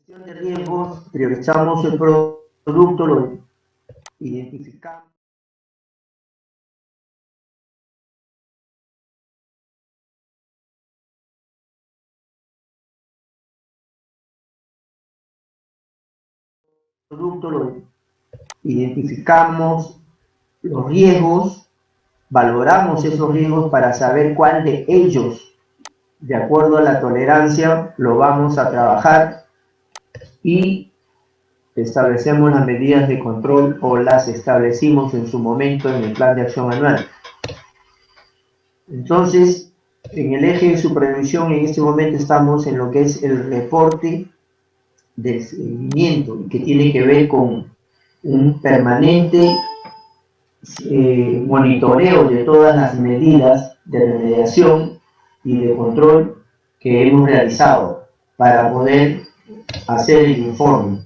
De riesgos, priorizamos el producto, lo identificamos. Producto, lo identificamos los riesgos, valoramos esos riesgos para saber cuál de ellos, de acuerdo a la tolerancia, lo vamos a trabajar y establecemos las medidas de control o las establecimos en su momento en el plan de acción anual. Entonces, en el eje de supervisión, en este momento estamos en lo que es el reporte de seguimiento, que tiene que ver con un permanente monitoreo de todas las medidas de remediación y de control que hemos realizado para poder hacer el informe.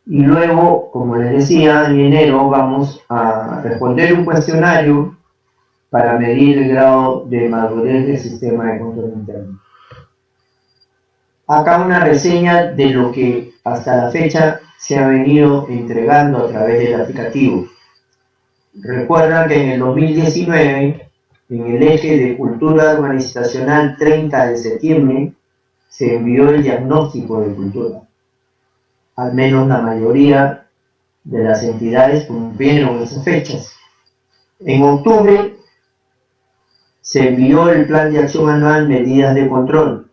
Y luego, como les decía, en enero vamos a responder un cuestionario para medir el grado de madurez del sistema de control interno. Acá una reseña de lo que hasta la fecha se ha venido entregando a través del aplicativo. Recuerda que en el 2019, en el eje de cultura organizacional 30 de septiembre, se envió el diagnóstico de cultura. Al menos la mayoría de las entidades cumplieron esas fechas. En octubre se envió el plan de acción anual medidas de control.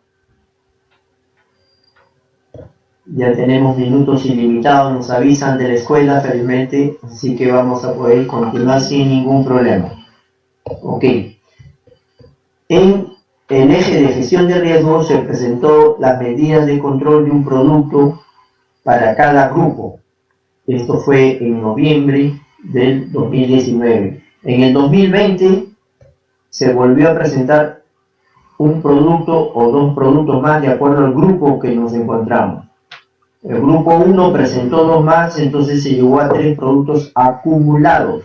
Ya tenemos minutos ilimitados, nos avisan de la escuela felizmente, así que vamos a poder continuar sin ningún problema. Ok. En el eje de gestión de riesgos se presentó las medidas de control de un producto para cada grupo. Esto fue en noviembre del 2019. En el 2020 se volvió a presentar un producto o dos productos más de acuerdo al grupo que nos encontramos. El grupo 1 presentó dos más, entonces se llegó a 3 productos acumulados.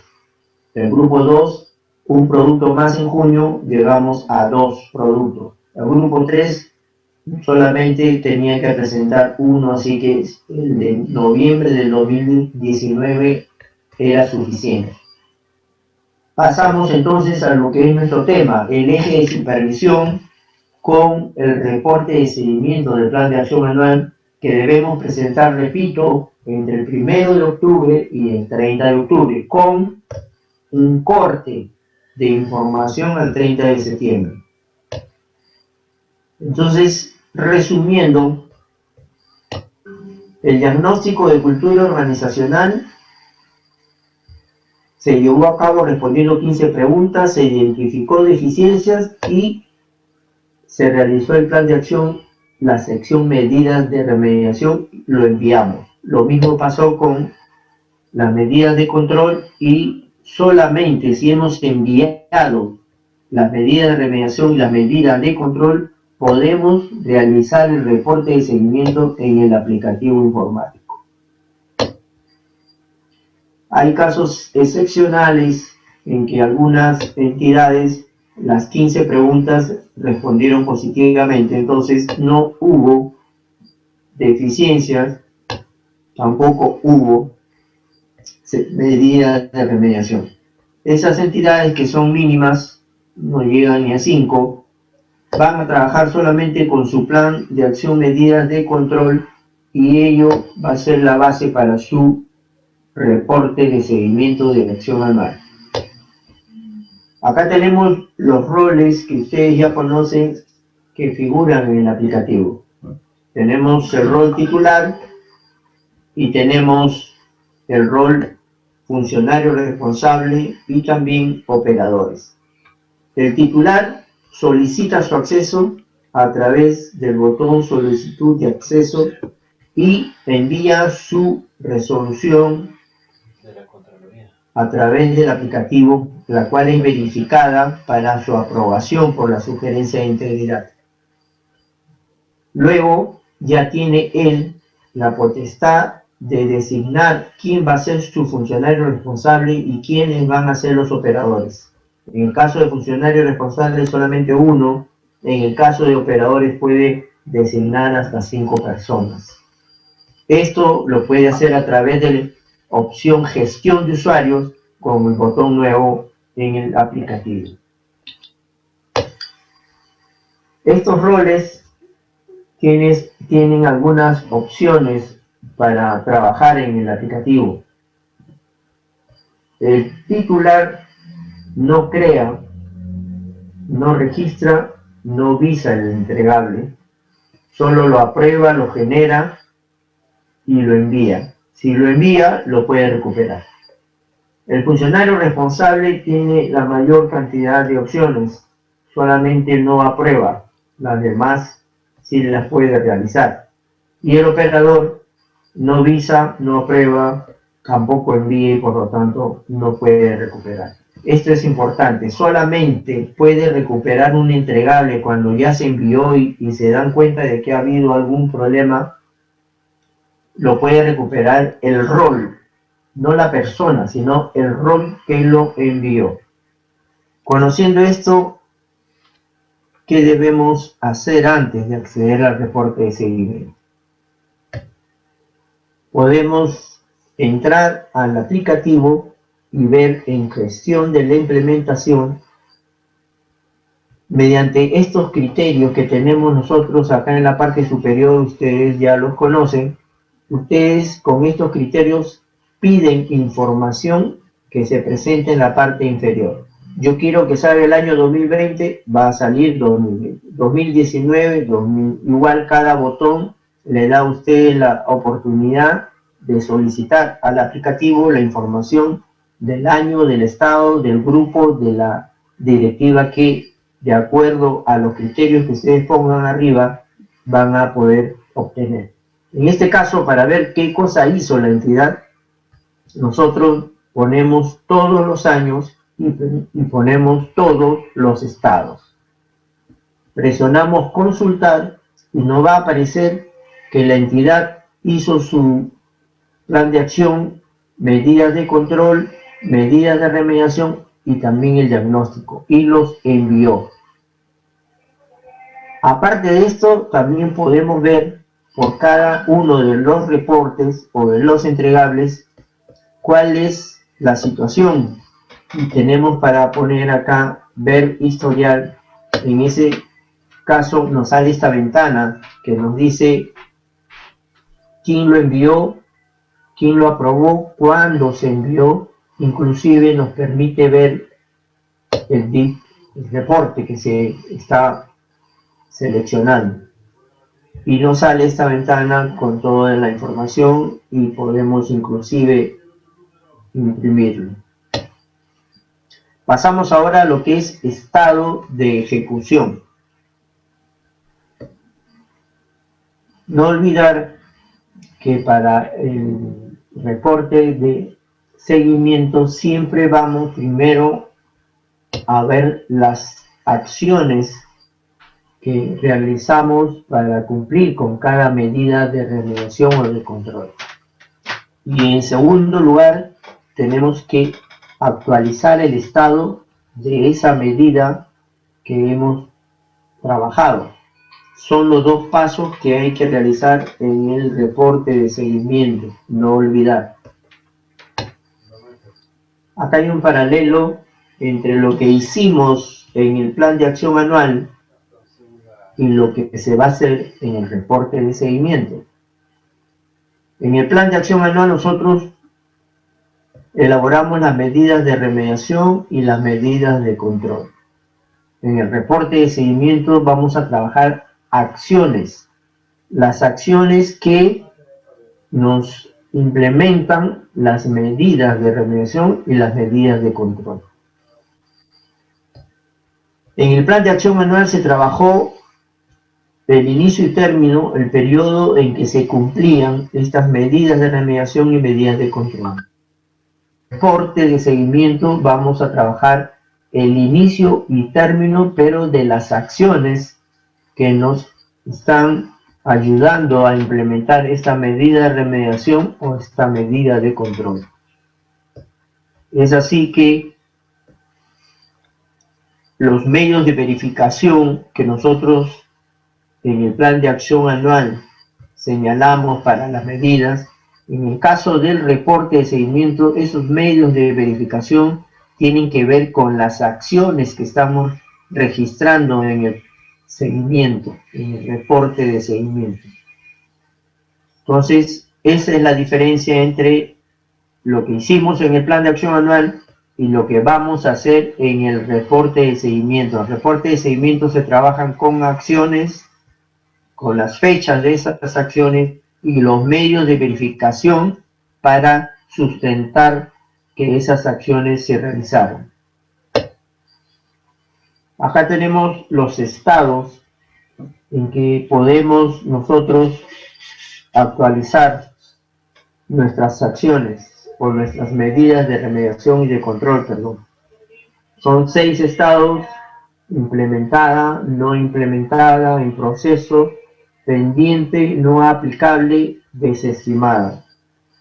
El grupo 2, un producto más en junio, llegamos a 2 productos. El grupo 3 solamente tenía que presentar uno, así que el de noviembre del 2019 era suficiente. Pasamos entonces a lo que es nuestro tema, el eje de supervisión con el reporte de seguimiento del plan de acción anual que debemos presentar, repito, entre el 1 de octubre y el 30 de octubre, con un corte de información al 30 de septiembre. Entonces, resumiendo, el diagnóstico de cultura organizacional se llevó a cabo respondiendo 15 preguntas, se identificó deficiencias y se realizó el plan de acción, la sección medidas de remediación, lo enviamos. Lo mismo pasó con las medidas de control y solamente si hemos enviado las medidas de remediación y las medidas de control, podemos realizar el reporte de seguimiento en el aplicativo informático. Hay casos excepcionales en que algunas entidades, las 15 preguntas respondieron positivamente, entonces no hubo deficiencias, tampoco hubo medidas de remediación. Esas entidades que son mínimas, no llegan ni a 5, van a trabajar solamente con su plan de acción, medidas de control, y ello va a ser la base para su reporte de seguimiento de la acción anual. Acá tenemos los roles que ustedes ya conocen que figuran en el aplicativo. Tenemos el rol titular y tenemos el rol funcionario responsable y también operadores. El titular solicita su acceso a través del botón solicitud de acceso y envía su resolución a través del aplicativo, la cual es verificada para su aprobación por la sugerencia de integridad. Luego ya tiene él la potestad de designar quién va a ser su funcionario responsable y quiénes van a ser los operadores. En el caso de funcionario responsable solamente uno, en el caso de operadores puede designar hasta 5 personas. Esto lo puede hacer a través de la opción gestión de usuarios con el botón nuevo en el aplicativo. Estos roles tienen algunas opciones para trabajar en el aplicativo. El titular no crea, no registra, no visa el entregable, solo lo aprueba, lo genera y lo envía. Si lo envía, lo puede recuperar. El funcionario responsable tiene la mayor cantidad de opciones, solamente no aprueba, las demás sí las puede realizar. Y el operador no visa, no aprueba, tampoco envía y por lo tanto no puede recuperar. Esto es importante, solamente puede recuperar un entregable cuando ya se envió y se dan cuenta de que ha habido algún problema, lo puede recuperar el rol, no la persona, sino el rol que lo envió. Conociendo esto, ¿qué debemos hacer antes de acceder al reporte de seguimiento? Podemos entrar al aplicativo y ver en gestión de la implementación, mediante estos criterios que tenemos nosotros acá en la parte superior, ustedes ya los conocen. Ustedes con estos criterios piden información que se presente en la parte inferior. Yo quiero que salga el año 2020, va a salir 2020. 2019, igual cada botón le da a usted la oportunidad de solicitar al aplicativo la información del año, del estado, del grupo, de la directiva que, de acuerdo a los criterios que ustedes pongan arriba, van a poder obtener. En este caso, para ver qué cosa hizo la entidad, nosotros ponemos todos los años y ponemos todos los estados. Presionamos consultar y nos va a aparecer que la entidad hizo su plan de acción, medidas de control, medidas de remediación y también el diagnóstico, y los envió. Aparte de esto, también podemos ver por cada uno de los reportes o de los entregables cuál es la situación. Y tenemos para poner acá ver historial. En ese caso nos sale esta ventana que nos dice quién lo envió, quién lo aprobó, cuándo se envió. Inclusive nos permite ver el reporte que se está seleccionando. Y nos sale esta ventana con toda la información y podemos inclusive imprimirlo. Pasamos ahora a lo que es estado de ejecución. No olvidar que para el reporte de seguimiento siempre vamos primero a ver las acciones que realizamos para cumplir con cada medida de remediación o de control. Y en segundo lugar, tenemos que actualizar el estado de esa medida que hemos trabajado. Son los dos pasos que hay que realizar en el reporte de seguimiento, no olvidar. Acá hay un paralelo entre lo que hicimos en el plan de acción anual y lo que se va a hacer en el reporte de seguimiento. En el plan de acción anual nosotros elaboramos las medidas de remediación y las medidas de control. En el reporte de seguimiento vamos a trabajar acciones, las acciones que nos implementan las medidas de remediación y las medidas de control. En el plan de acción anual se trabajó el inicio y término, el periodo en que se cumplían estas medidas de remediación y medidas de control. Reporte de seguimiento vamos a trabajar el inicio y término, pero de las acciones que nos están ayudando a implementar esta medida de remediación o esta medida de control. Es así que los medios de verificación que nosotros en el plan de acción anual señalamos para las medidas. En el caso del reporte de seguimiento, esos medios de verificación tienen que ver con las acciones que estamos registrando en el seguimiento, en el reporte de seguimiento. Entonces, esa es la diferencia entre lo que hicimos en el plan de acción anual y lo que vamos a hacer en el reporte de seguimiento. El reporte de seguimiento se trabajan con acciones, con las fechas de esas acciones y los medios de verificación para sustentar que esas acciones se realizaron. Acá tenemos los estados en que podemos nosotros actualizar nuestras acciones o nuestras medidas de remediación y de control, perdón. Son 6 estados: implementada, no implementada, en proceso, pendiente, no aplicable, desestimada.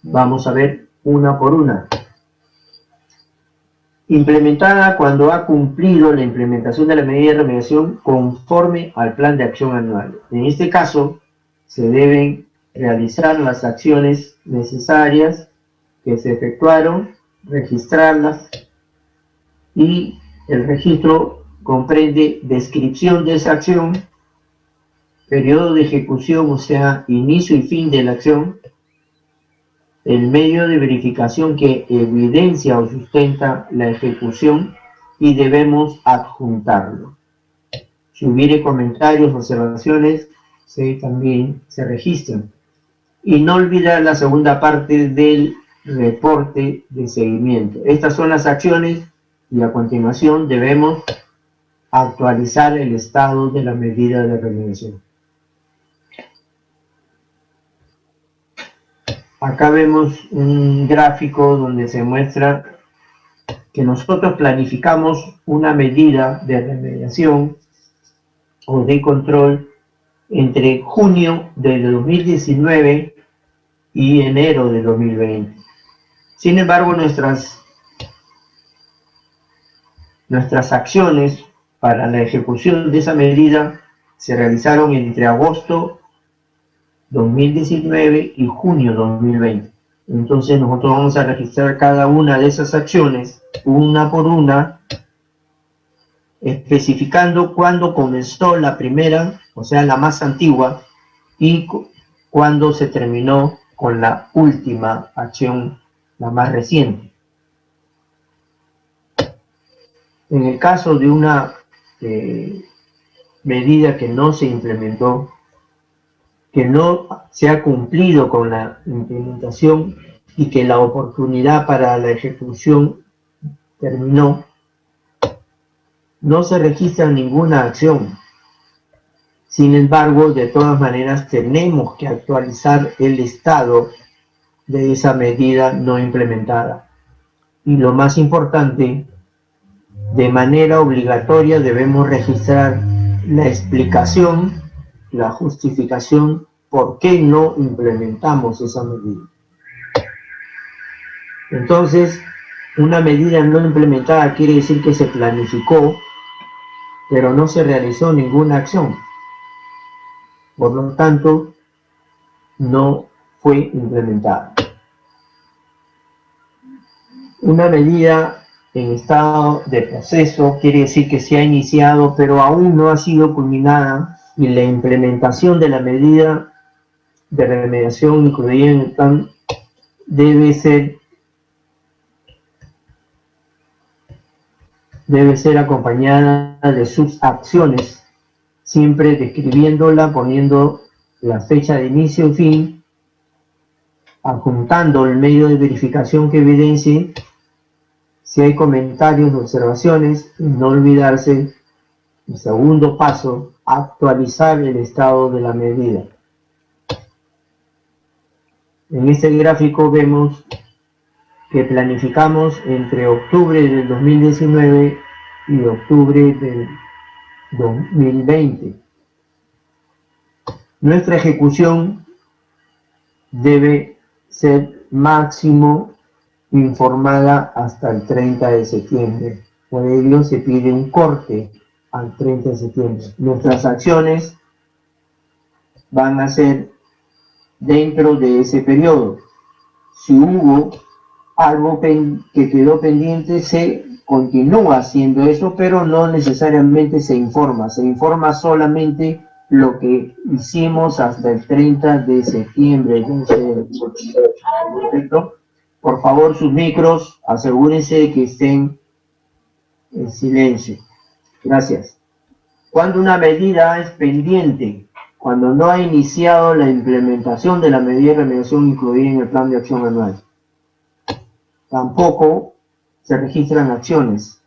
Vamos a ver una por una. Implementada cuando ha cumplido la implementación de la medida de remediación conforme al plan de acción anual. En este caso, se deben realizar las acciones necesarias que se efectuaron, registrarlas, y el registro comprende descripción de esa acción, periodo de ejecución, o sea, inicio y fin de la acción, el medio de verificación que evidencia o sustenta la ejecución, y debemos adjuntarlo. Si hubiere comentarios, observaciones, también se registran. Y no olvidar la segunda parte del reporte de seguimiento. Estas son las acciones y a continuación debemos actualizar el estado de la medida de remediación. Acá vemos un gráfico donde se muestra que nosotros planificamos una medida de remediación o de control entre junio de 2019 y enero de 2020. Sin embargo, nuestras acciones para la ejecución de esa medida se realizaron entre agosto 2019 y junio 2020. Entonces nosotros vamos a registrar cada una de esas acciones, una por una, especificando cuándo comenzó la primera, o sea, la más antigua, y cuándo se terminó con la última acción, la más reciente. En el caso de una medida que no se implementó, que no se ha cumplido con la implementación y que la oportunidad para la ejecución terminó, no se registra ninguna acción. Sin embargo, de todas maneras tenemos que actualizar el estado de esa medida no implementada. Y lo más importante, de manera obligatoria debemos registrar la explicación, la justificación por qué no implementamos esa medida. Entonces, una medida no implementada quiere decir que se planificó, pero no se realizó ninguna acción. Por lo tanto, no fue implementada. Una medida en estado de proceso quiere decir que se ha iniciado, pero aún no ha sido culminada, y la implementación de la medida de remediación incluida en el plan debe ser acompañada de sus acciones, siempre describiéndola, poniendo la fecha de inicio y fin, adjuntando el medio de verificación que evidencie si hay comentarios o observaciones, y no olvidarse, el segundo paso, actualizar el estado de la medida. En este gráfico vemos que planificamos entre octubre del 2019 y octubre del 2020. Nuestra ejecución debe ser máximo informada hasta el 30 de septiembre. Por ello se pide un corte al 30 de septiembre. Nuestras acciones van a ser dentro de ese periodo. Si hubo algo que quedó pendiente, se continúa haciendo eso, pero no necesariamente se informa solamente lo que hicimos hasta el 30 de septiembre. Perfecto. Por favor, sus micros, asegúrense de que estén en silencio. Gracias. Cuando una medida es pendiente, cuando no ha iniciado la implementación de la medida de remediación incluida en el plan de acción anual. Tampoco se registran acciones.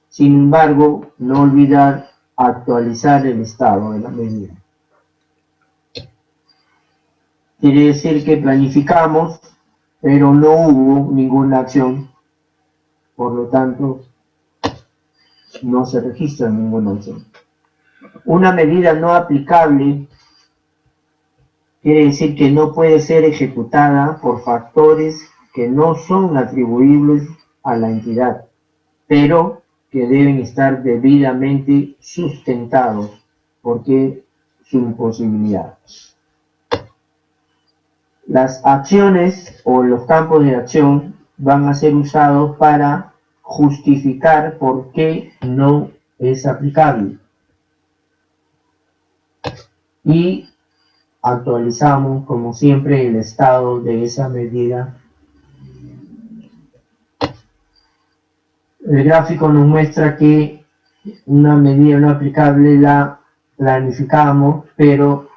Sin embargo, no olvidar actualizar el estado de la medida. Quiere decir que planificamos, pero no hubo ninguna acción. Por lo tanto, no se registra ninguna acción. Una medida no aplicable quiere decir que no puede ser ejecutada por factores que no son atribuibles a la entidad, pero que deben estar debidamente sustentados, porque su imposibilidad. Las acciones o los campos de acción van a ser usados para justificar por qué no es aplicable. Y actualizamos, como siempre, el estado de esa medida. El gráfico nos muestra que una medida no aplicable la planificamos, pero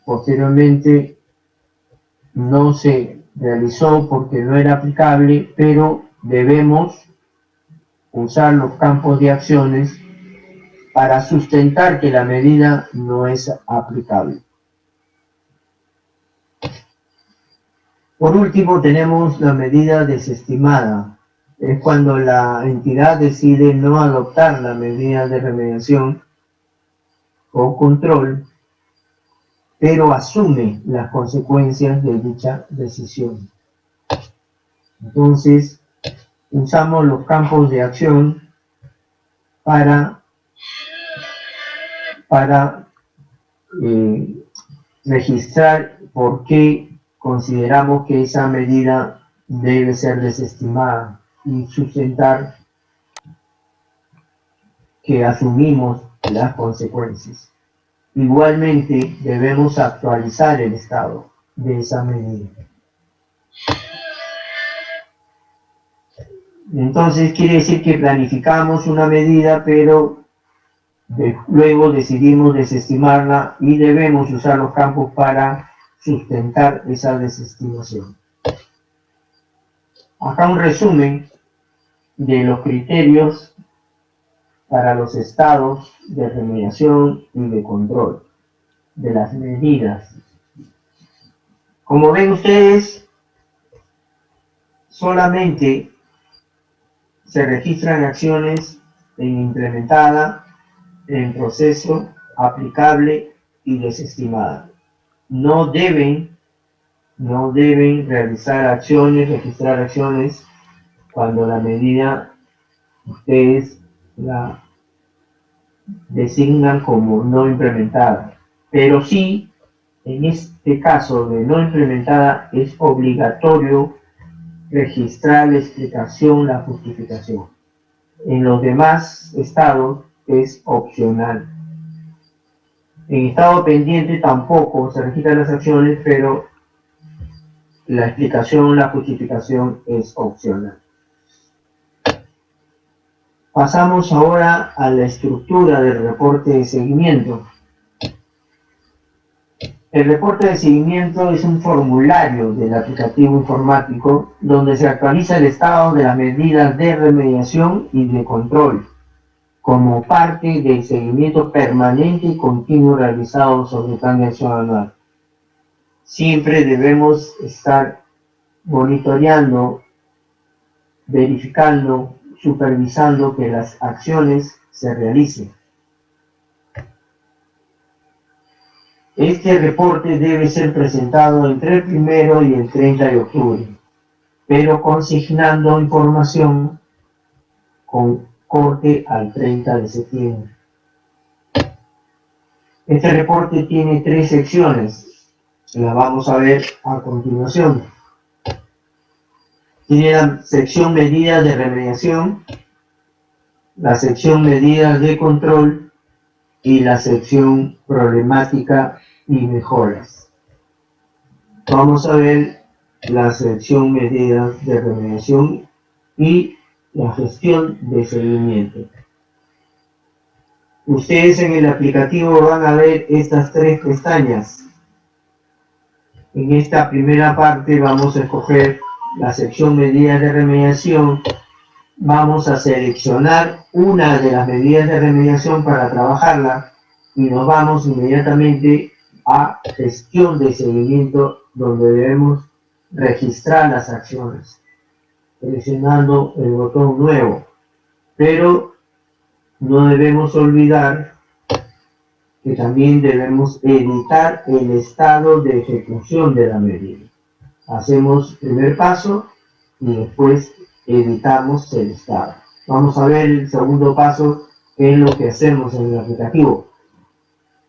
posteriormente no se realizó porque no era aplicable, pero debemos usar los campos de acciones para sustentar que la medida no es aplicable. Por último, tenemos la medida desestimada. Es cuando la entidad decide no adoptar la medida de remediación o control, pero asume las consecuencias de dicha decisión. Entonces, usamos los campos de acción para registrar por qué consideramos que esa medida debe ser desestimada y sustentar que asumimos las consecuencias. Igualmente, debemos actualizar el estado de esa medida. Entonces, quiere decir que planificamos una medida, pero luego decidimos desestimarla y debemos usar los campos para sustentar esa desestimación. Acá un resumen de los criterios para los estados de remediación y de control de las medidas. Como ven ustedes, solamente se registran acciones en implementada, en proceso, aplicable y desestimada. No deben realizar acciones, registrar acciones cuando la medida ustedes la designan como no implementada. Pero sí, en este caso de no implementada, es obligatorio registrar la explicación, la justificación. En los demás estados es opcional. En estado pendiente tampoco se registran las acciones, pero la explicación, la justificación es opcional. Pasamos ahora a la estructura del reporte de seguimiento. El reporte de seguimiento es un formulario del aplicativo informático donde se actualiza el estado de las medidas de remediación y de control como parte del seguimiento permanente y continuo realizado sobre el plan de acción anual. Siempre debemos estar monitoreando, verificando, supervisando que las acciones se realicen. Este reporte debe ser presentado entre el 1 y el 30 de octubre, pero consignando información con corte al 30 de septiembre. Este reporte tiene 3 secciones. la vamos a ver a continuación. Tiene la sección medidas de remediación, la sección medidas de control y la sección problemática y mejoras. Vamos a ver la sección medidas de remediación y la gestión de seguimiento. Ustedes en el aplicativo van a ver estas tres pestañas. En esta primera parte vamos a escoger la sección medidas de remediación. Vamos a seleccionar una de las medidas de remediación para trabajarla y nos vamos inmediatamente a gestión de seguimiento, donde debemos registrar las acciones presionando el botón nuevo, pero no debemos olvidar que también debemos editar el estado de ejecución de la medida. Hacemos el primer paso y después editamos el estado. Vamos a ver el segundo paso, que es lo que hacemos en el aplicativo.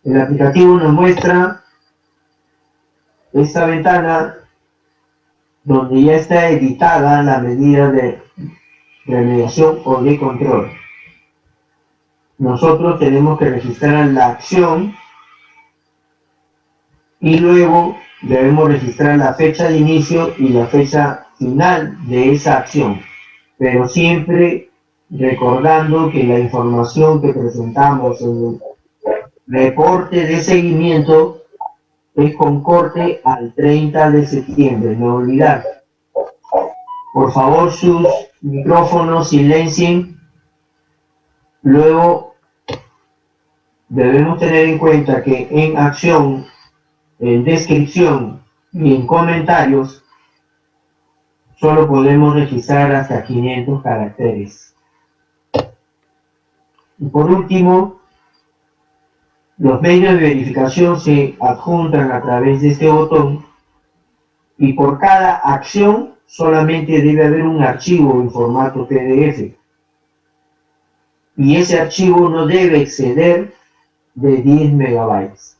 El aplicativo nos muestra esta ventana donde ya está editada la medida de remediación o de control. Nosotros tenemos que registrar la acción y luego debemos registrar la fecha de inicio y la fecha final de esa acción, pero siempre recordando que la información que presentamos en el reporte de seguimiento es con corte al 30 de septiembre, no olvidar. Por favor, sus micrófonos silencien. Luego debemos tener en cuenta que en acción, en descripción y en comentarios solo podemos registrar hasta 500 caracteres. Y por último, los medios de verificación se adjuntan a través de este botón y por cada acción solamente debe haber un archivo en formato PDF. Y ese archivo no debe exceder de 10 megabytes.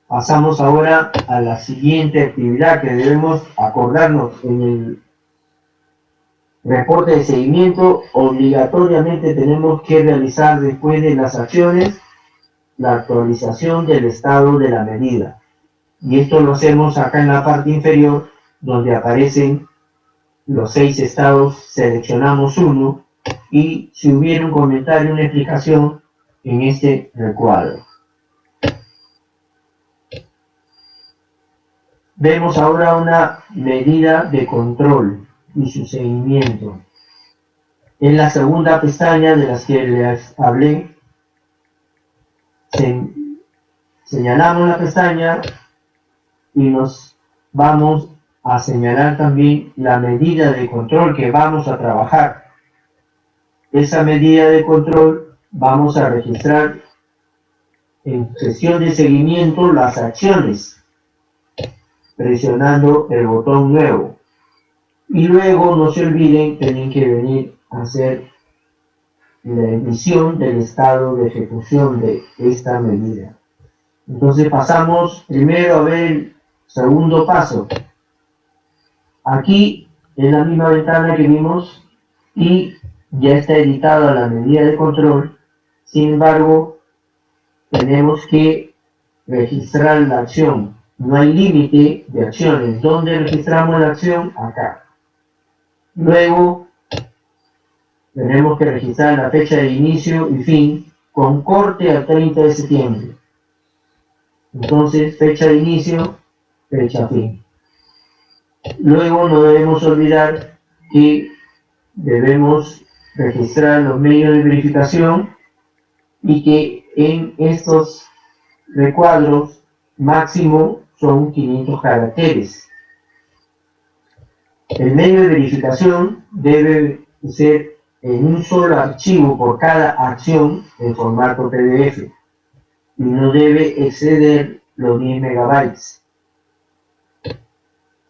Pasamos ahora a la siguiente actividad que debemos acordarnos en el reporte de seguimiento. Obligatoriamente tenemos que realizar después de las acciones la actualización del estado de la medida. Y esto lo hacemos acá en la parte inferior, donde aparecen los 6 estados, seleccionamos uno y si hubiera un comentario, una explicación en este recuadro. Vemos ahora una medida de control y su seguimiento. En la segunda pestaña de las que les hablé, señalamos la pestaña y nos vamos a señalar también la medida de control que vamos a trabajar. Esa medida de control vamos a registrar en sesión de seguimiento las acciones, presionando el botón nuevo. Y luego no se olviden, tienen que venir a hacer la emisión del estado de ejecución de esta medida. Entonces pasamos primero a ver el segundo paso. Aquí en la misma ventana que vimos y ya está editada la medida de control. Sin embargo, tenemos que registrar la acción. No hay límite de acciones. ¿Dónde registramos la acción? Acá. Luego, tenemos que registrar la fecha de inicio y fin con corte al 30 de septiembre. Entonces, fecha de inicio, fecha fin. Luego, no debemos olvidar que debemos registrar los medios de verificación y que en estos recuadros máximo son 500 caracteres. El medio de verificación debe ser en un solo archivo por cada acción en formato PDF y no debe exceder los 10 megabytes.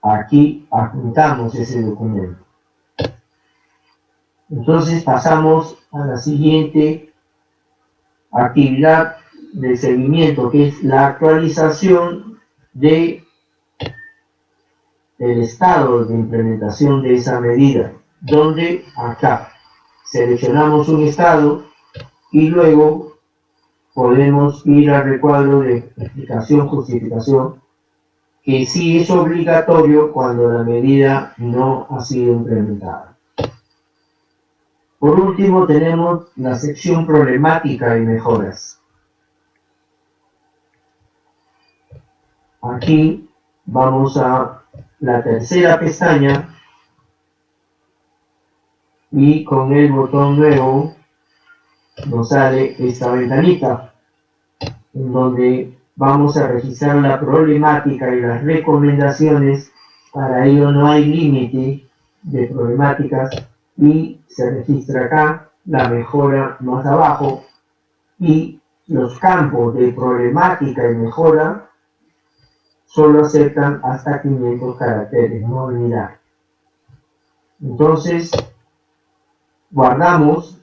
Aquí adjuntamos ese documento. Entonces pasamos a la siguiente actividad de seguimiento, que es la actualización de el estado de implementación de esa medida, donde acá seleccionamos un estado y luego podemos ir al recuadro de explicación, justificación, que sí es obligatorio cuando la medida no ha sido implementada. Por último, tenemos la sección problemática y mejoras. Aquí vamos a la tercera pestaña y con el botón nuevo nos sale esta ventanita en donde vamos a registrar la problemática y las recomendaciones. Para ello no hay límite de problemáticas y se registra acá la mejora más abajo, y los campos de problemática y mejora solo aceptan hasta 500 caracteres, no unidad. Entonces guardamos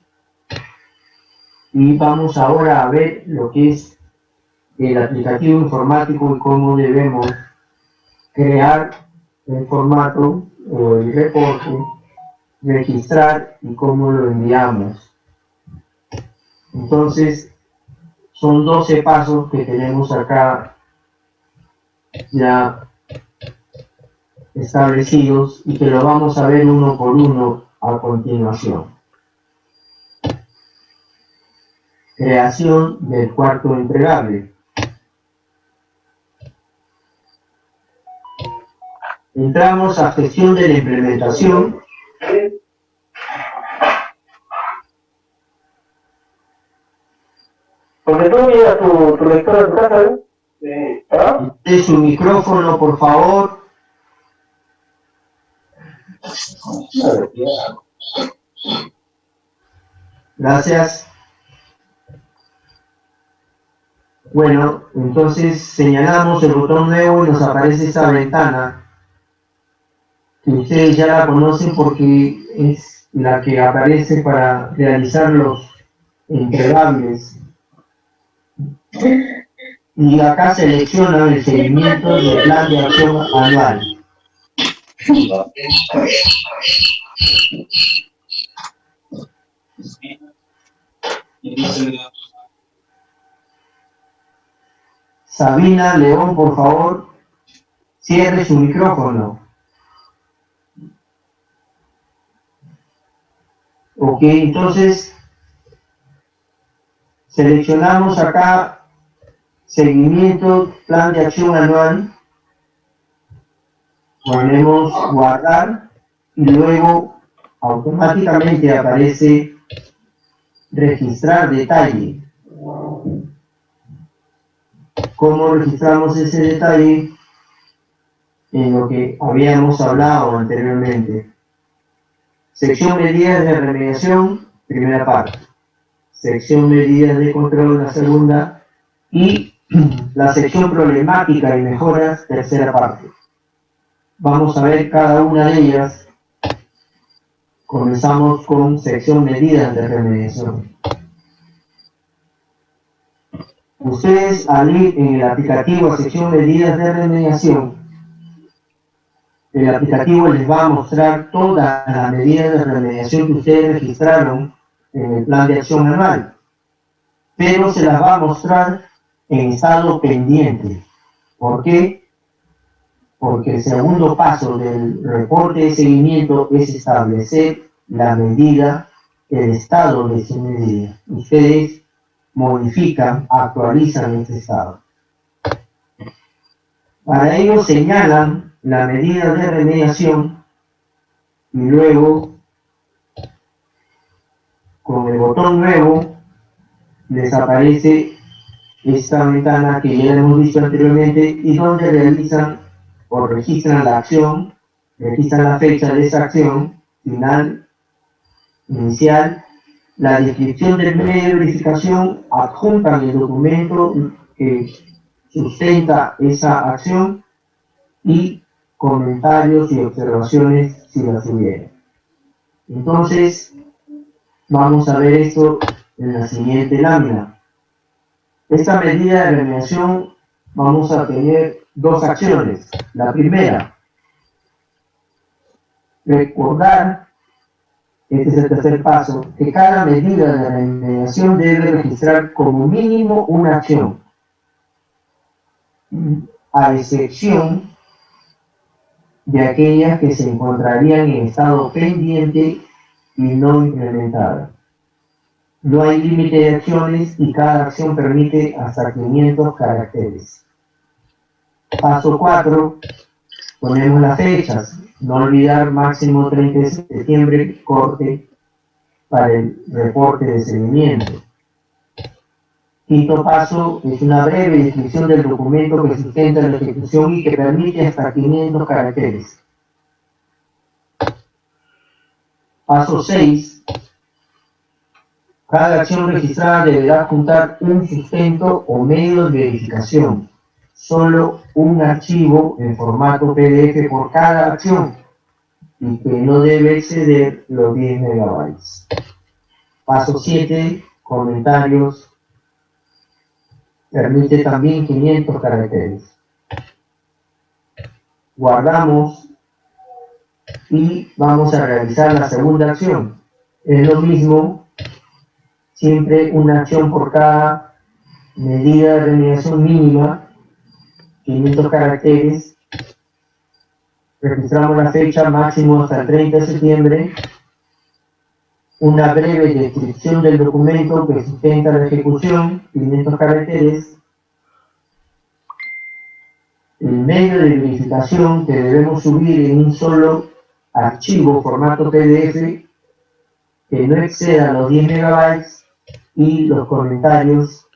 y vamos ahora a ver lo que es el aplicativo informático y cómo debemos crear el formato o el reporte, registrar y cómo lo enviamos. Entonces son 12 pasos que tenemos acá ya establecidos y que lo vamos a ver uno por uno a continuación. Creación del cuarto entregable. Entramos a gestión de la implementación. Porque tú miras tu lector de tu casa, ¿eh? ¿Ah? De su micrófono, por favor. Gracias. Bueno, entonces señalamos el botón nuevo y nos aparece esta ventana que ustedes ya la conocen porque es la que aparece para realizar los entregables. Y acá seleccionan el seguimiento del plan de acción anual. Sabina León, por favor, cierre su micrófono. Ok, entonces seleccionamos acá seguimiento, plan de acción anual, ponemos guardar y luego automáticamente aparece registrar detalle. ¿Cómo registramos ese detalle? En lo que habíamos hablado anteriormente. Sección medidas de remediación, primera parte. Sección medidas de control, la segunda. Y la sección problemática y mejoras, tercera parte. Vamos a ver cada una de ellas. Comenzamos con sección medidas de remediación. Ustedes al ir en el aplicativo a sección medidas de remediación, el aplicativo les va a mostrar todas las medidas de remediación que ustedes registraron en el plan de acción anual, pero se las va a mostrar en estado pendiente. ¿Por qué? Porque el segundo paso del reporte de seguimiento es establecer la medida, el estado de esa medida. Ustedes modifican, actualizan este estado. Para ello señalan la medida de remediación y luego con el botón nuevo les aparece esta ventana que ya hemos visto anteriormente y donde realizan o registran la acción, registran la fecha de esa acción, final, inicial, la descripción del medio de verificación, adjuntan el documento que sustenta esa acción y comentarios y observaciones si las hubiera. Entonces, vamos a ver esto en la siguiente lámina. Esta medida de remediación vamos a tener dos acciones. La primera, recordar, este es el tercer paso, que cada medida de remediación debe registrar como mínimo una acción, a excepción de aquellas que se encontrarían en estado pendiente y no implementada. No hay límite de acciones y cada acción permite hasta 500 caracteres. Paso 4, ponemos las fechas. No olvidar máximo 30 de septiembre, corte para el reporte de seguimiento. Quinto paso es una breve descripción del documento que sustenta la ejecución y que permite hasta 500 caracteres. Paso 6. Cada acción registrada deberá juntar un sustento o medio de verificación. Solo un archivo en formato PDF por cada acción y que no debe exceder los 10 megabytes. Paso 7. Comentarios. Permite también 500 caracteres. Guardamos y vamos a realizar la segunda acción. Es lo mismo, siempre una acción por cada medida de remediación mínima, 500 caracteres. Registramos la fecha máximo hasta el 30 de septiembre. Una breve descripción del documento que sustenta la ejecución, 500 caracteres. El medio de verificación que debemos subir en un solo archivo formato PDF que no exceda los 10 megabytes y los comentarios,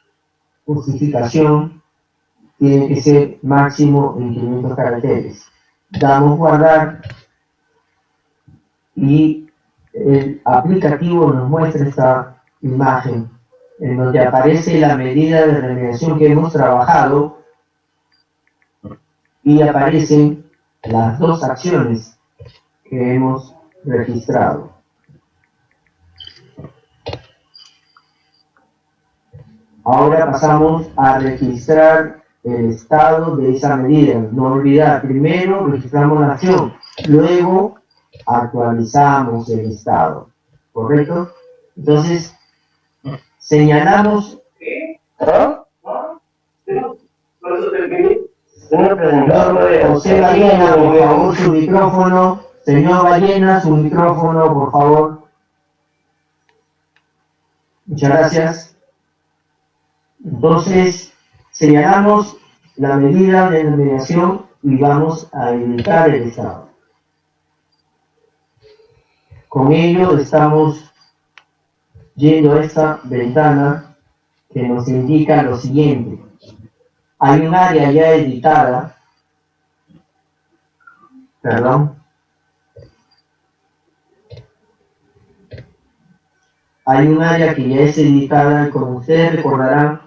justificación, tiene que ser máximo en 500 caracteres. Damos guardar y el aplicativo nos muestra esta imagen en donde aparece la medida de remediación que hemos trabajado y aparecen las dos acciones que hemos registrado. Ahora pasamos a registrar el estado de esa medida. No olvidar, primero registramos la acción, luego actualizamos el estado. ¿Correcto? Entonces, señalamos... José Ballena, por favor, su micrófono. Señor Ballena, su micrófono, por favor. Muchas gracias. Entonces, señalamos la medida de remediación y vamos a editar el estado. Con ello estamos yendo a esta ventana que nos indica lo siguiente. Hay un área ya editada, hay un área que ya es editada, como ustedes recordarán,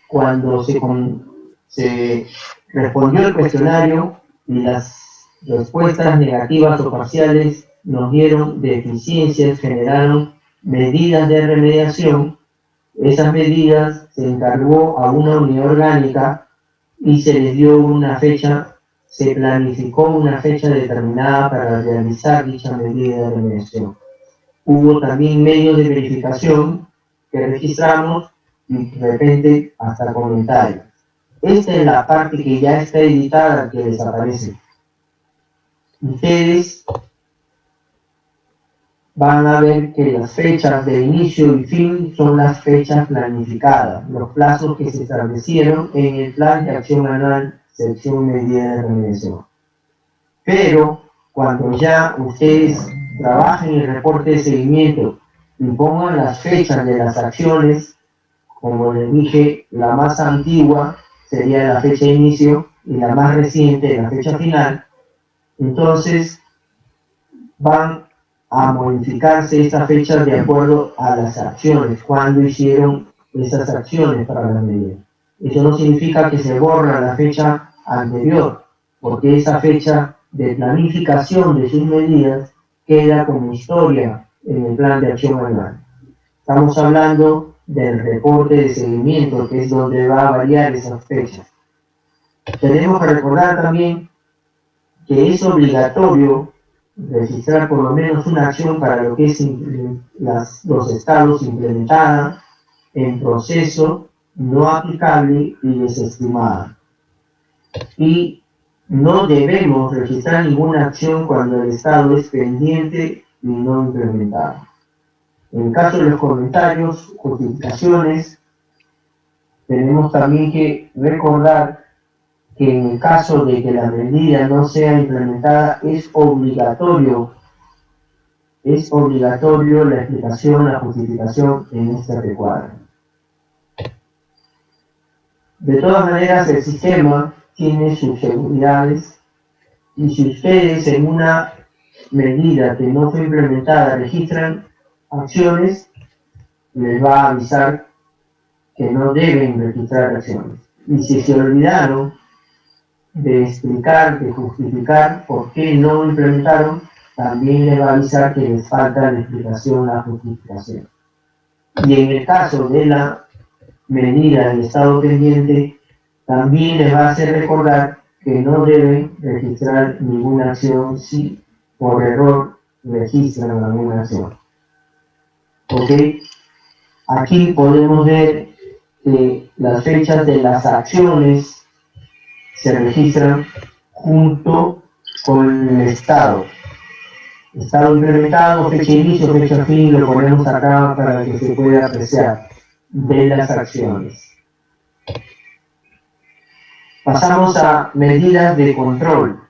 cuando se respondió el cuestionario y las respuestas negativas o parciales nos dieron deficiencias, generaron medidas de remediación. Esas medidas se encargó a una unidad orgánica y se les dio una fecha, se planificó una fecha determinada para realizar dicha medida de remediación. Hubo también medios de verificación que registramos y de repente hasta comentarios. Esta es la parte que ya está editada que desaparece. Ustedes van a ver que las fechas de inicio y fin son las fechas planificadas, los plazos que se establecieron en el plan de acción anual, sección medida de remediación. Pero cuando ya ustedes trabajen el reporte de seguimiento y pongan las fechas de las acciones, como les dije, la más antigua sería la fecha de inicio y la más reciente la fecha final, entonces van a modificarse estas fechas de acuerdo a las acciones, cuando hicieron esas acciones para la medida. Eso no significa que se borra la fecha anterior, porque esa fecha de planificación de sus medidas queda como historia en el plan de acción anual. Estamos hablando del reporte de seguimiento, que es donde va a variar esas fechas. Tenemos que recordar también que es obligatorio registrar por lo menos una acción para lo que es los estados implementada, en proceso, no aplicable y desestimada. Y no debemos registrar ninguna acción cuando el estado es pendiente y no implementado. En el caso de los comentarios, justificaciones, tenemos también que recordar que en el caso de que la medida no sea implementada es obligatorio la explicación, la justificación en este recuadro. De todas maneras, el sistema tiene sus seguridades y si ustedes en una medida que no fue implementada registran acciones, les va a avisar que no deben registrar acciones. Y si se olvidaron de explicar, de justificar por qué no implementaron, también les va a avisar que les falta la explicación, la justificación. Y en el caso de la medida en estado pendiente, también les va a hacer recordar que no deben registrar ninguna acción si por error registran alguna acción. ¿Ok? Aquí podemos ver que las fechas de las acciones se registran junto con el estado. Estado implementado, fecha de inicio, fecha fin, lo ponemos acá para que se pueda apreciar de las acciones. Pasamos a medidas de control.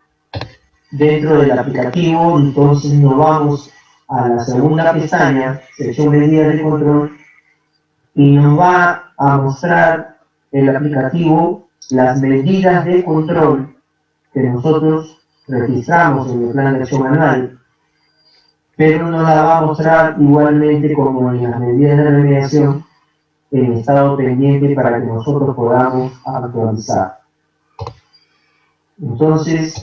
Dentro del aplicativo, entonces nos vamos a la segunda pestaña, sección medidas de control, y nos va a mostrar el aplicativo las medidas de control que nosotros registramos en el plan de acción anual, pero nos la va a mostrar igualmente como en las medidas de remediación en estado pendiente para que nosotros podamos actualizar. Entonces,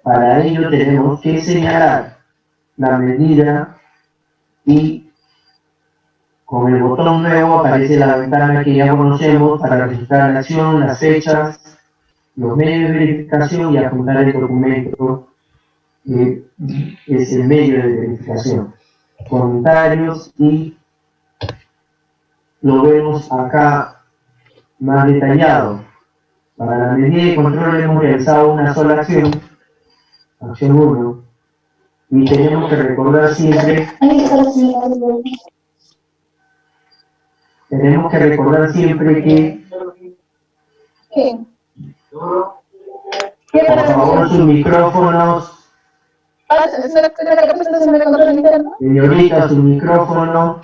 para ello tenemos que señalar la medida y con el botón nuevo aparece la ventana que ya conocemos para registrar la acción, las fechas, los medios de verificación y apuntar el documento que es el medio de verificación. Comentarios y lo vemos acá más detallado. Para la medida de control hemos realizado una sola acción, acción 1, y tenemos que recordar siempre que por favor sus micrófonos, señorita, su micrófono,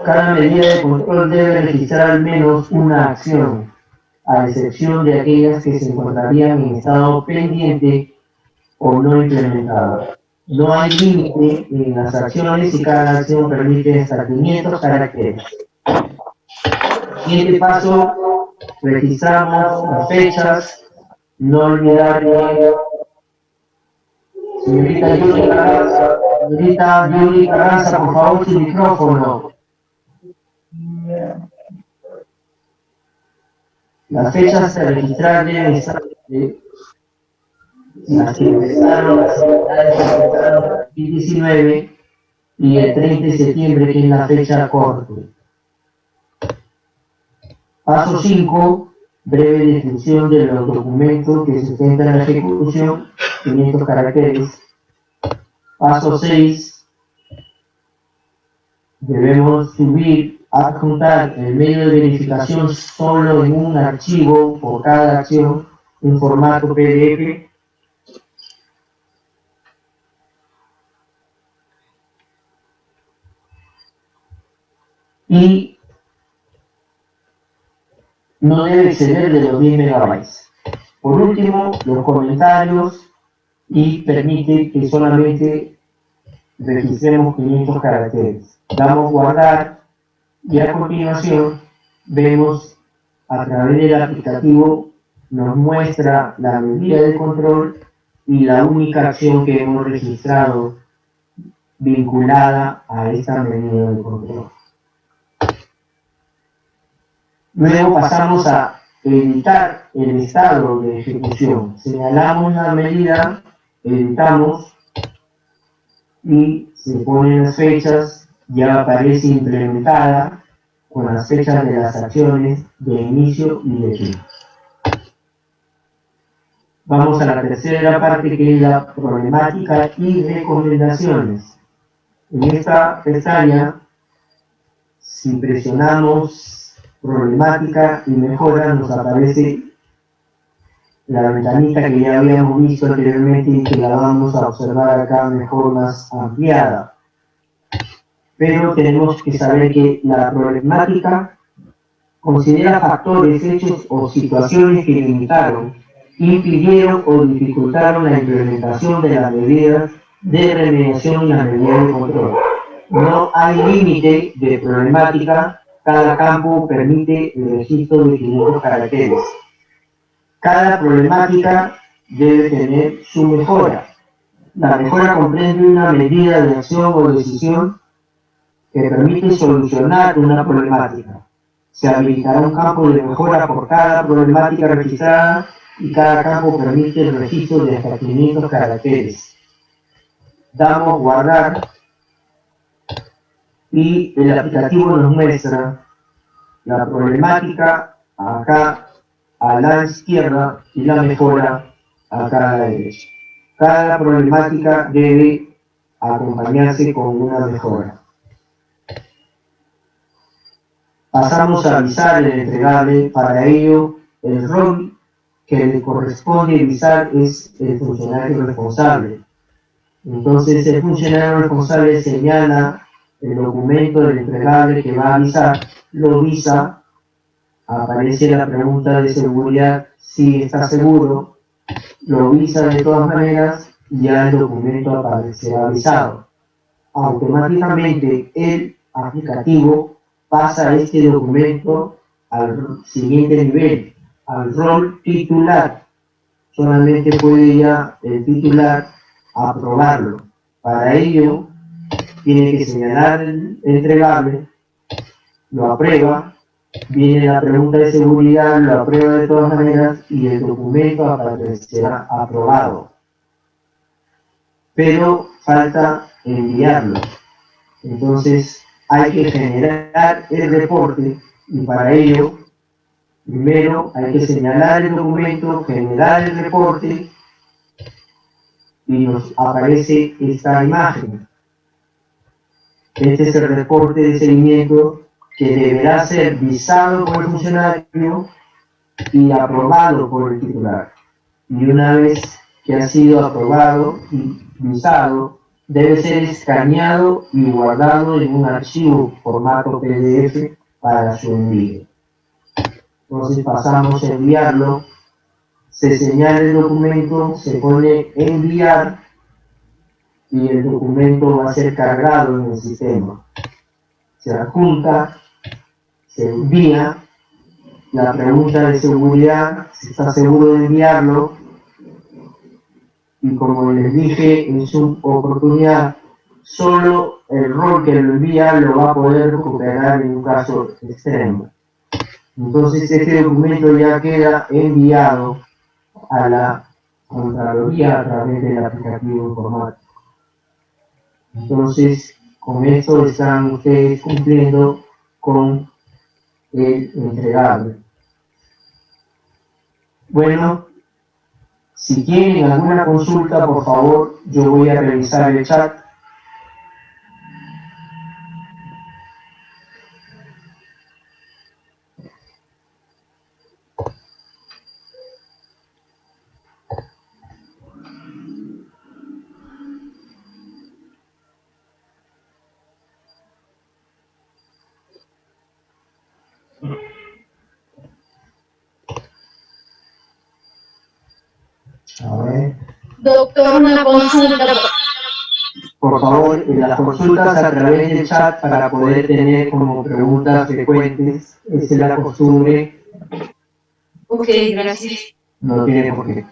cada medida de control debe registrar al menos una acción, a excepción de aquellas que se encontrarían en estado pendiente o no implementada. No hay límite en las acciones y cada acción permite hasta 500 caracteres. Siguiente paso, registramos las fechas, no olvidar señorita Yuri Carranza, por favor, su micrófono. Las fechas a registrar deben estar las que empezaron, las actividades que empezaron en 2019 y el 30 de septiembre, que es la fecha corte. Paso 5, breve descripción de los documentos que sustentan la ejecución, 500 caracteres. Paso 6, debemos adjuntar el medio de verificación solo en un archivo por cada acción en formato PDF. Y no debe exceder de los 10 megabytes. Por último, los comentarios y permite que solamente registremos 500 caracteres. Damos guardar y a continuación vemos a través del aplicativo nos muestra la medida de control y la única acción que hemos registrado vinculada a esta medida de control. Luego pasamos a editar el estado de ejecución. Señalamos la medida, editamos y se ponen las fechas, ya aparece implementada con las fechas de las acciones de inicio y de fin. Vamos a la tercera parte, que es la problemática y recomendaciones. En esta pestaña, si presionamos problemática y mejora, nos aparece la ventanita que ya habíamos visto anteriormente y que la vamos a observar acá mejor, más ampliada. Pero tenemos que saber que la problemática considera factores, hechos o situaciones que limitaron, impidieron o dificultaron la implementación de las medidas de remediación y las medidas de control. No hay límite de problemática, cada campo permite el registro de 500 caracteres. Cada problemática debe tener su mejora. La mejora comprende una medida de acción o decisión que permite solucionar una problemática. Se habilitará un campo de mejora por cada problemática registrada y cada campo permite el registro de hasta 500 caracteres. Damos guardar y el aplicativo nos muestra la problemática acá a la izquierda y la mejora acá a la derecha. Cada problemática debe acompañarse con una mejora. Pasamos a avisar el entregable. Para ello, el rol que le corresponde avisar es el funcionario responsable. Entonces, el funcionario responsable señala el documento del entregable que va a avisar, lo visa, aparece la pregunta de seguridad, si está seguro, lo visa de todas maneras y ya el documento aparecerá avisado. Automáticamente el aplicativo pasa este documento al siguiente nivel, al rol titular. Solamente puede ya el titular aprobarlo. Para ello, tiene que señalar el entregable, lo aprueba, viene la pregunta de seguridad, lo aprueba de todas maneras y el documento aparecerá aprobado. Pero falta enviarlo. Entonces hay que generar el reporte y para ello primero hay que señalar el documento, generar el reporte y nos aparece esta imagen. Este es el reporte de seguimiento que deberá ser visado por el funcionario y aprobado por el titular. Y una vez que ha sido aprobado y visado, debe ser escaneado y guardado en un archivo formato PDF para su envío. Entonces pasamos a enviarlo, se señala el documento, se pone enviar y el documento va a ser cargado en el sistema. Se adjunta, se envía, la pregunta de seguridad, si está seguro de enviarlo, y como les dije en su oportunidad, solo el rol que lo envía lo va a poder recuperar en un caso extremo. Entonces este documento ya queda enviado a la Contraloría a través del aplicativo informático. Entonces, con esto están ustedes cumpliendo con el entregable. Bueno, si tienen alguna consulta, por favor, yo voy a revisar el chat. A ver. Doctor, una consulta. Por favor, las consultas a través del chat para poder tener como preguntas frecuentes. Esa es la costumbre. Ok, gracias. No tiene por qué.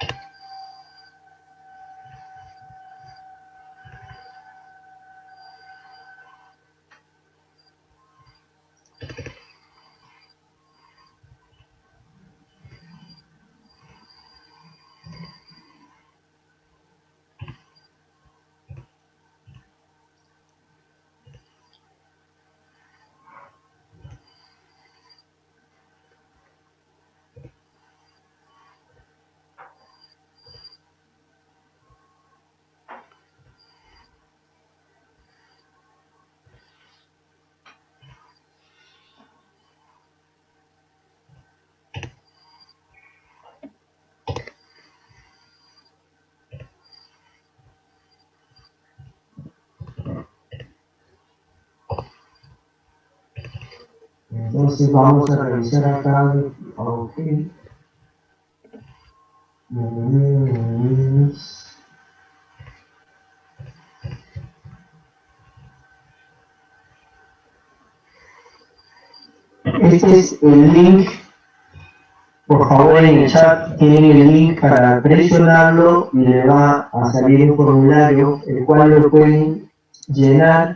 Entonces vamos a revisar acá. Ok. Este es el link. Por favor, en el chat tienen el link para presionarlo y le va a salir un formulario el cual lo pueden llenar,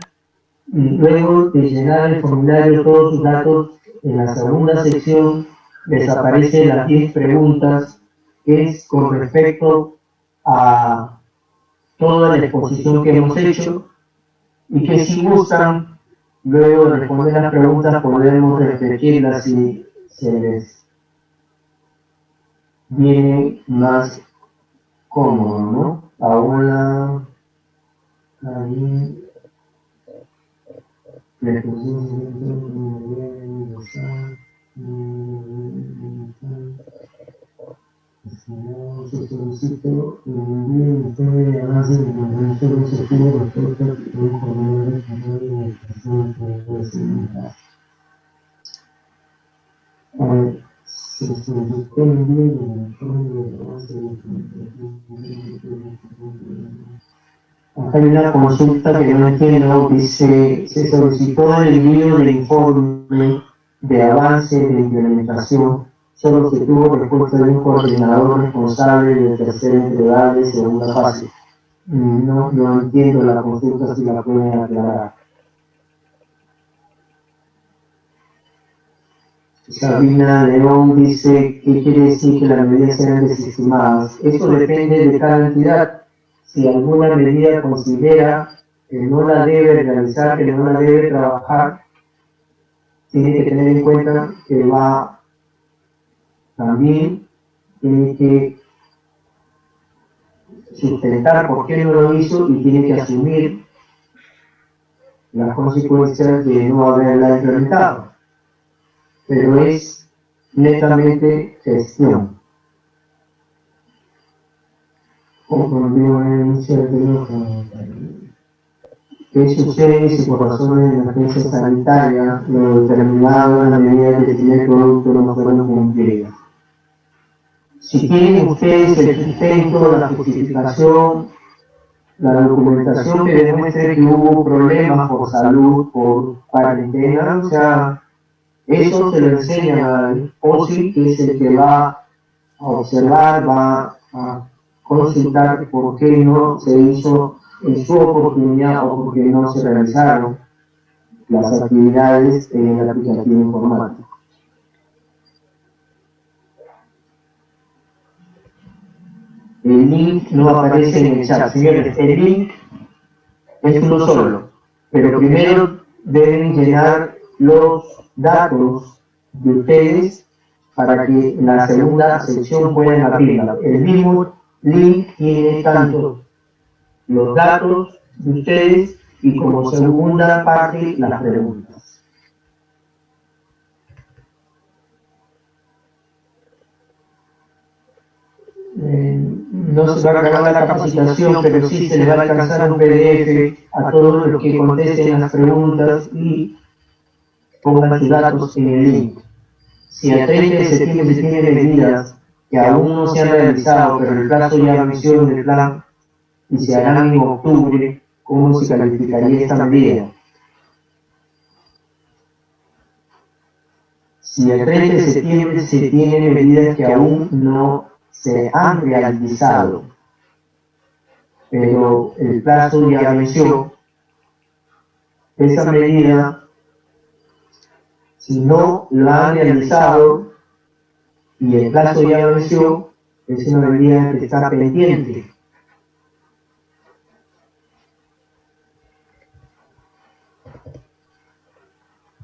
y luego de llenar el formulario todos sus datos en la segunda sección les aparecen las 10 preguntas que es con respecto a toda la exposición que hemos hecho y que si gustan luego de responder las preguntas podemos repetirlas si se les viene más cómodo, ¿no? Ahora, ahí, le acá hay una consulta que no entiendo, dice, se solicitó el envío del informe de avance de implementación, solo se tuvo respuesta de un coordinador responsable de tercera entrega de segunda fase. No entiendo la consulta, si la pueden aclarar. Sabina León dice, ¿qué quiere decir que las medidas sean desestimadas? Eso depende de cada entidad. Si alguna medida considera que no la debe realizar, que no la debe trabajar, tiene que tener en cuenta que va también, tiene que sustentar por qué no lo hizo y tiene que asumir las consecuencias de no haberla implementado. Pero es netamente gestión. ¿Qué sucede si por razones de emergencia sanitaria lo determinado en la medida que tiene el producto no fueron cumplidas? Si tienen ustedes el sustento, la justificación, la documentación que demuestre que hubo problemas por salud, por cuarentena, o sea, eso se lo enseña al OSI, que es el que va a observar, va a consultar por qué no se hizo en su oportunidad o por qué no se realizaron las actividades en el aplicativo informático. El link no aparece en el chat, señores, el link es uno solo, pero primero deben llenar los datos de ustedes para que en la segunda sección puedan abrirla. El mismo link tiene tanto los datos de ustedes y como segunda parte las preguntas. No se va a acabar la capacitación, pero sí se le va a alcanzar un PDF a todos los que contesten las preguntas y pongan sus datos en el link. Si a 30 de septiembre se tienen medidas que aún no se han realizado, pero el plazo ya venció en el plan y se harán en octubre, ¿cómo se calificaría esta medida? Si el 30 de septiembre se tienen medidas que aún no se han realizado, pero el plazo ya venció, esa medida, si no la han realizado y el plazo ya venció, es una medida que está pendiente.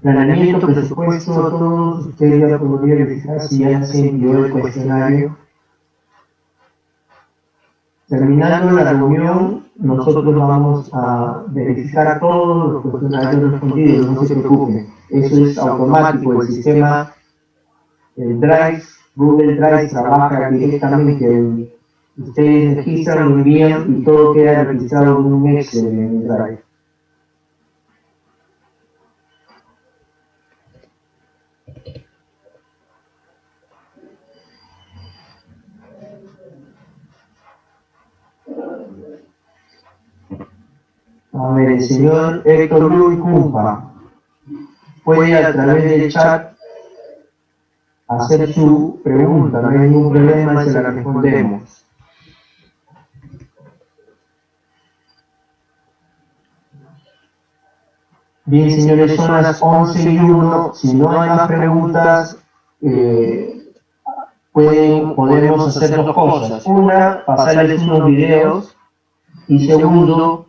Planeamiento, presupuesto, todos ustedes ya podrían verificar si ya se envió el cuestionario. Terminando la reunión, nosotros vamos a verificar todos los cuestionarios respondidos, no se preocupen. Eso es automático, el sistema, el Drive, Google Drive trabaja directamente. Ustedes registran, lo envían y todo queda registrado en un Excel en el Drive. A ver, el señor Héctor Luis Cumpa puede a través del chat hacer su pregunta, no hay ningún problema, se la respondemos. Bien, señores, son las 11:01. Si no hay más preguntas, podemos hacer dos cosas. Una, pasarles unos videos. Y segundo,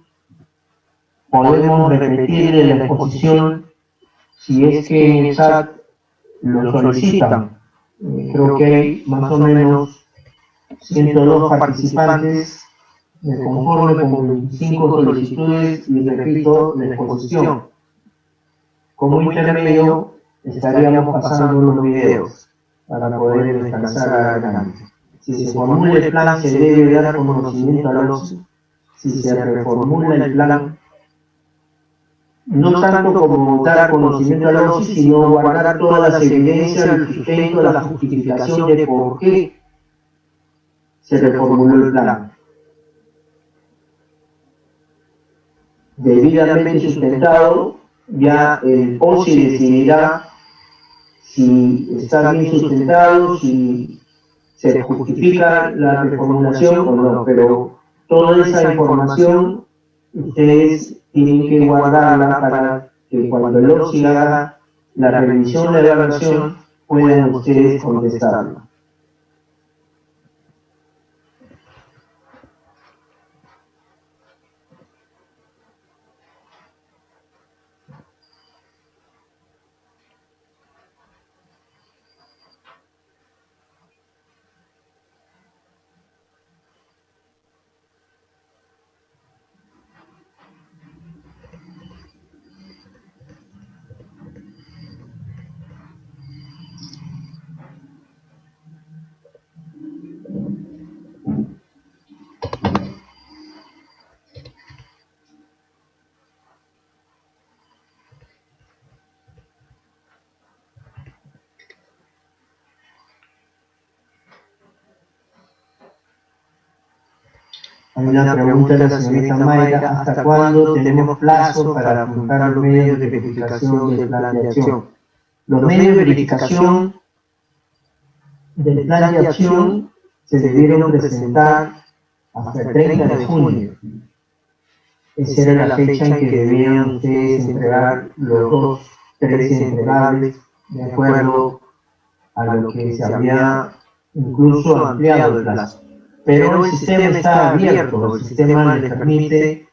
podemos repetirle la exposición si es que en el chat lo solicitan. Creo que hay más o menos 102 participantes, me conforme con 25 solicitudes y repito la exposición. Como intermedio estaríamos pasando los videos para poder descansar adelante. Si se formula el plan, se debe dar conocimiento a los. Si se reformula el plan, no tanto como dar conocimiento a los, sino guardar todas las evidencias, el sustento, la justificación de por qué se reformuló el plan. Debidamente sustentado, ya el OSI decidirá si está bien sustentado, si se justifica la reformulación o no, pero toda esa información ustedes tienen que guardarla para que cuando el OSI haga la revisión de la evaluación puedan ustedes contestarla. Hay una pregunta de la señorita Mayra: ¿hasta cuándo tenemos plazo para apuntar los medios de verificación del plan de acción? Los medios de verificación del plan de acción se debieron presentar hasta el 30 de junio. Esa era la fecha en que debían ustedes entregar los 13 entregables, de acuerdo a lo que se había incluso ampliado el plazo. Pero el sistema está abierto, el sistema les permite,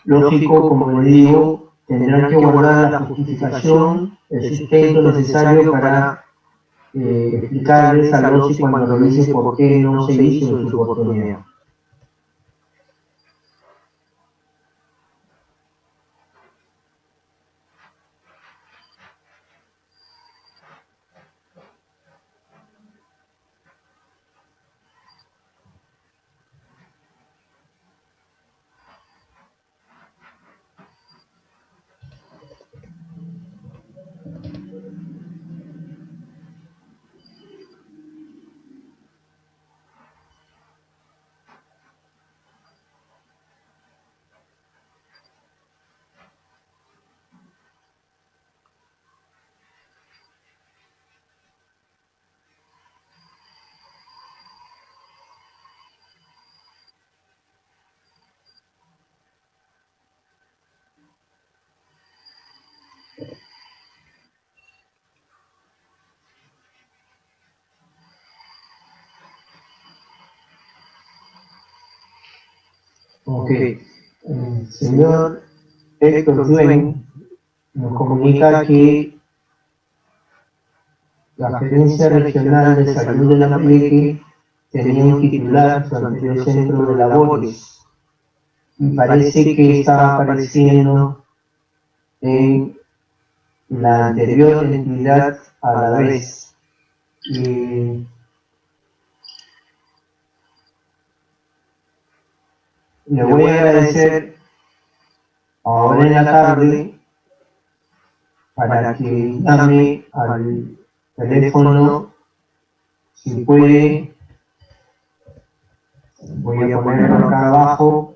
lógico, como le digo, tendrán que guardar la justificación, el sustento necesario para explicarles a los y cuando le dice por qué no se hizo en su oportunidad. Ok. El señor Héctor Duen nos comunica que la Gerencia Regional de Salud de la Lambayeque tenía un titular, su anterior centro de labores, y parece que estaba apareciendo en la anterior entidad a la vez. Le voy a agradecer ahora en la tarde para que llame al teléfono, si puede. Voy a ponerlo acá abajo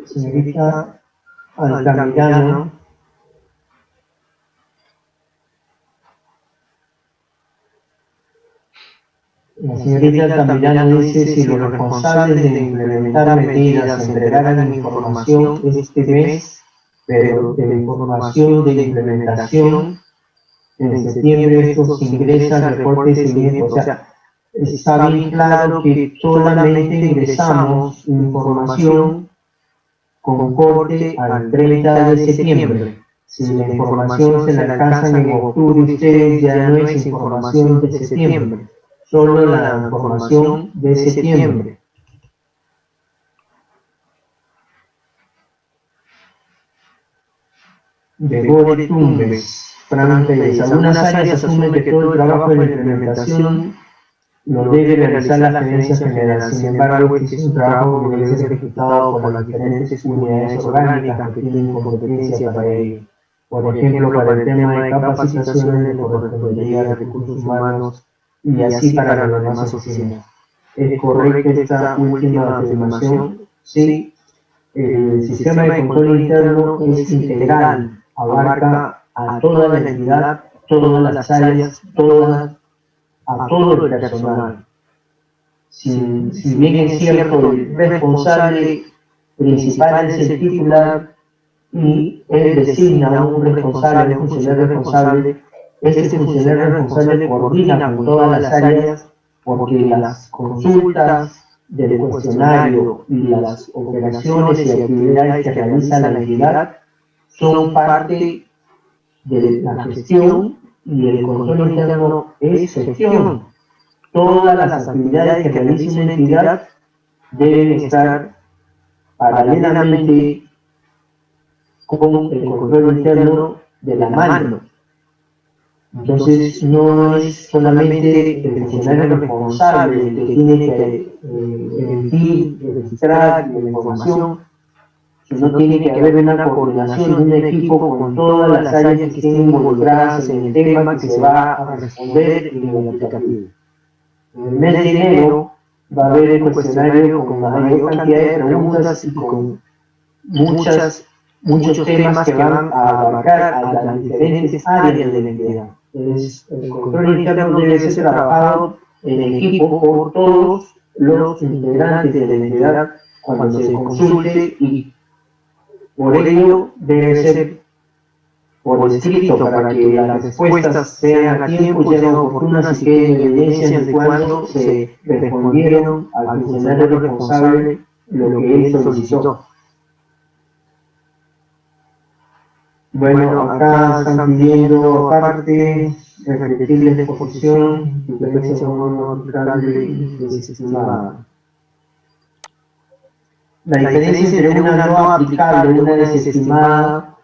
Señorita Altamirano. La señorita Altamirano dice: si los responsables de implementar medidas entregaran información este mes, pero de la información de implementación en septiembre estos ingresan reporte de seguimiento. O sea, está bien claro que solamente ingresamos información con corte al 30 de septiembre. Si la información se la alcanzan en octubre, ustedes ya no es información de septiembre, solo la información de septiembre. De Gore Tumbes, Fran Pérez. Algunas áreas asumen que todo el trabajo de la implementación lo debe realizar la Gerencia General. Sin embargo, este es un trabajo que debe ser ejecutado por las diferentes unidades orgánicas que tienen competencia para ello. Por ejemplo, para el tema de capacitaciones, le correspondería a recursos humanos y así para las demás oficinas. ¿Es correcta esta última afirmación? Sí. El sistema de control interno es integral, abarca a toda la entidad, todas las áreas, a todo el personal. Si bien es cierto, el responsable principal es el titular y él designa a un responsable, un funcionario responsable, este funcionario responsable coordina con todas las áreas porque las consultas del cuestionario y las operaciones y actividades que realiza la entidad son parte de la gestión y el control interno es gestión. Todas las actividades que realiza una entidad deben estar paralelamente con el control interno de la mano. Entonces no es solamente el funcionario responsable el que tiene que emitir, registrar la información, sino tiene que haber una coordinación de un equipo con todas las áreas que estén involucradas en el tema que se va a responder en el aplicativo. En el mes de enero va a haber un cuestionario con la mayor cantidad de preguntas y con muchos temas que van a abarcar a las diferentes áreas de la entidad. Entonces, el control interno debe ser trabajado en equipo por todos los integrantes de la entidad cuando se consulte y por ello debe ser por escrito para que las respuestas sean a tiempo, sean oportunas y queden en evidencia de cuando se respondieron al funcionario responsable lo que él solicitó. Bueno, acá están pidiendo, aparte, repetir la exposición, diferencia no aplicable y desestimada. La diferencia entre una no aplicable y una desestimada,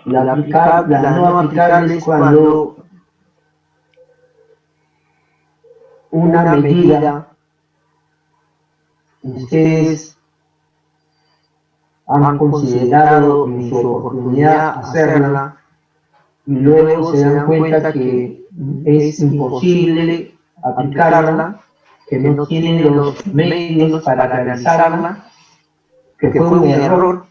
la no aplicable es cuando una medida ustedes han considerado en su oportunidad hacerla y luego se dan cuenta que es imposible aplicarla, que no tienen los medios para realizarla, que fue un error.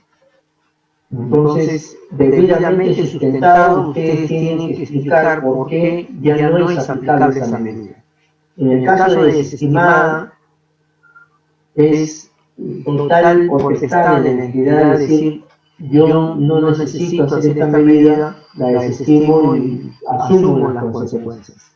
Entonces, debidamente sustentado, ustedes tienen que explicar por qué ya no es aplicable esa medida. En el caso de desestimada, es total potestad de la entidad decir: yo no necesito hacer esta medida, la desestimo y asumo las consecuencias.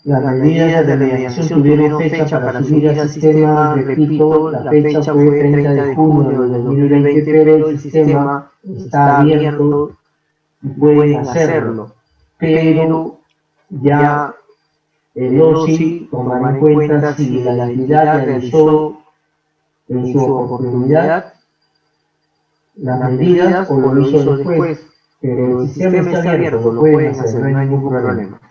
Las medidas de remediación tuvieron fecha para subir al sistema, repito, la fecha fue 30 de junio del 2020, pero el sistema está abierto y pueden hacerlo. Pero ya el OSI tomará en cuenta si la entidad realizó en su oportunidad las medidas o lo hizo después, pero el sistema está abierto, lo pueden hacer, no hay ningún problema.